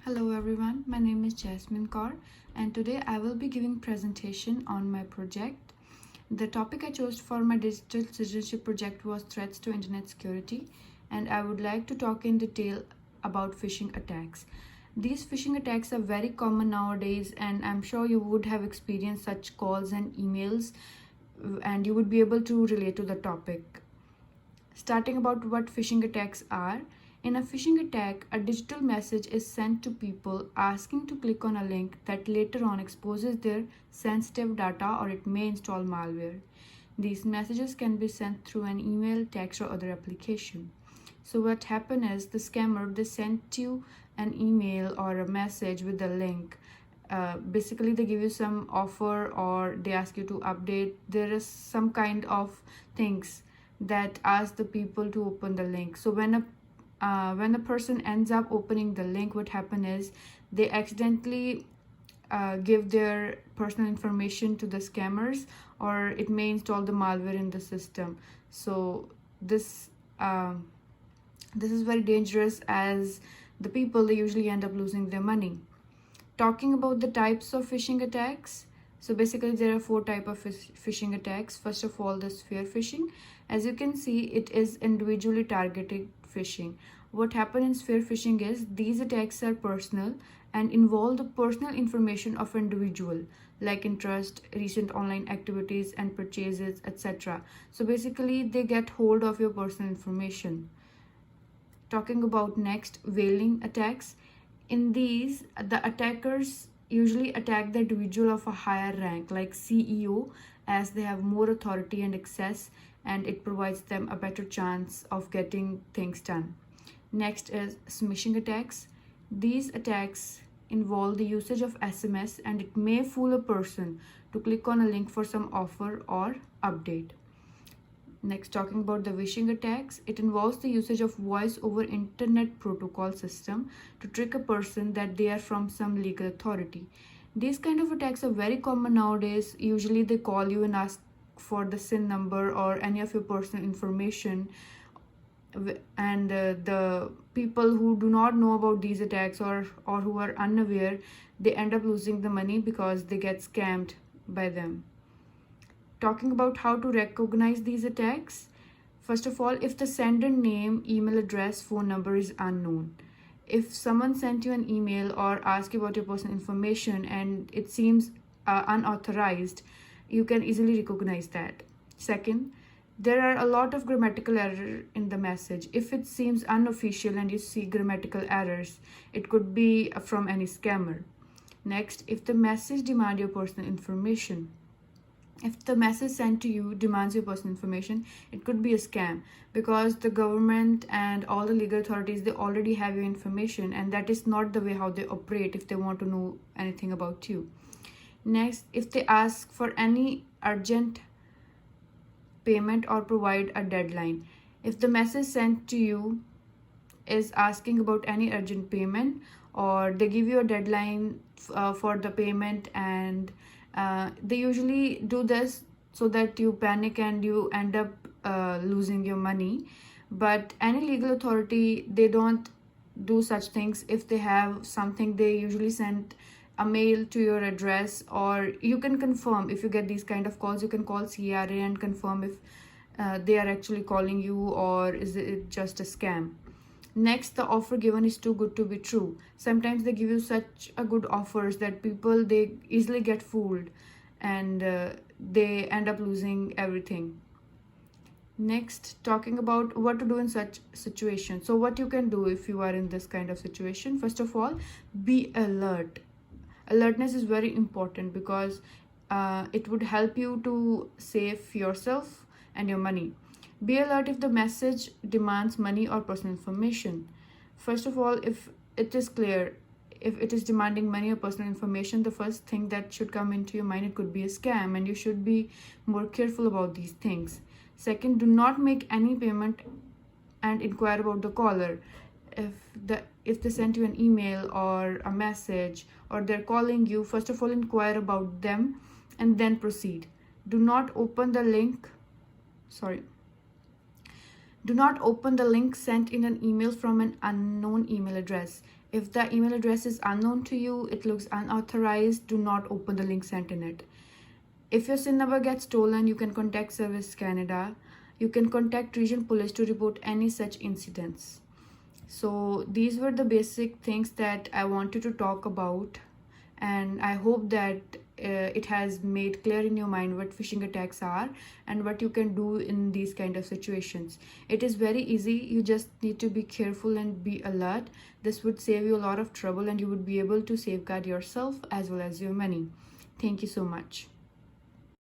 Hello everyone, my name is Jasmine Kaur and today I will be giving presentation on my project. The topic I chose for my digital citizenship project was threats to internet security, and I would like to talk in detail about phishing attacks. These phishing attacks are very common nowadays, and I'm sure you would have experienced such calls and emails and you would be able to relate to the topic. Starting about what phishing attacks are. In a phishing attack, a digital message is sent to people asking to click on a link that later on exposes their sensitive data, or it may install malware. These messages can be sent through an email, text, or other application. So what happened is the scammer, they sent you an email or a message with a link. Basically they give you some offer or they ask you to update. There is some kind of things that ask the people to open the link. So when a person ends up opening the link, what happen is they accidentally give their personal information to the scammers, or it may install the malware in the system. So this is very dangerous, as the people, they usually end up losing their money. Talking about the types of phishing attacks, so basically there are four types of phishing attacks. First of all, the spear phishing. As you can see, it is individually targeted phishing. What happens in spear phishing is these attacks are personal and involve the personal information of an individual, like interest, recent online activities and purchases, etc. So basically they get hold of your personal information. Talking about next, whaling attacks. In these, the attackers usually attack the individual of a higher rank, like CEO, as they have more authority and access, and it provides them a better chance of getting things done. Next is smishing attacks. These attacks involve the usage of SMS, and it may fool a person to click on a link for some offer or update. Next, talking about the phishing attacks, it involves the usage of voice over internet protocol system to trick a person that they are from some legal authority. These kind of attacks are very common nowadays. Usually they call you and ask for the SIN number or any of your personal information, and the people who do not know about these attacks or who are unaware, they end up losing the money because they get scammed by them. Talking about how to recognize these attacks. First of all, if the sender name, email address, phone number is unknown. If someone sent you an email or asked you about your personal information and it seems unauthorized, you can easily recognize that. Second, there are a lot of grammatical error in the message. If it seems unofficial and you see grammatical errors, it could be from any scammer. Next, if the message demands your personal information. If the message sent to you demands your personal information, it could be a scam, because the government and all the legal authorities, they already have your information, and that is not the way how they operate if they want to know anything about you. Next, if they ask for any urgent payment or provide a deadline. If the message sent to you is asking about any urgent payment, or they give you a deadline for the payment, and they usually do this so that you panic and you end up losing your money. But any legal authority, they don't do such things. If they have something, they usually send a mail to your address, or you can confirm. If you get these kind of calls, you can call CRA and confirm if they are actually calling you or is it just a scam. Next, the offer given is too good to be true. Sometimes they give you such a good offers that people, they easily get fooled, and they end up losing everything. Next, talking about what to do in such situation. So what you can do if you are in this kind of situation. First of all, be alert. Alertness is very important because it would help you to save yourself and your money. Be alert if the message demands money or personal information. First of all, if it is clear, if it is demanding money or personal information, the first thing that should come into your mind, it could be a scam, and you should be more careful about these things. Second, do not make any payment and inquire about the caller. If they sent you an email or a message, or they're calling you, first of all inquire about them and then proceed. Do not open the link. Do not open the link sent in an email from an unknown email address. If the email address is unknown to you, it looks unauthorized, do not open the link sent in it. If your SIN number gets stolen, you can contact Service Canada. You can contact Region Police to report any such incidents. So these were the basic things that I wanted to talk about, and I hope that it has made clear in your mind what phishing attacks are and what you can do in these kind of situations. It is very easy. You just need to be careful and be alert. This would save you a lot of trouble, and you would be able to safeguard yourself as well as your money. Thank you so much.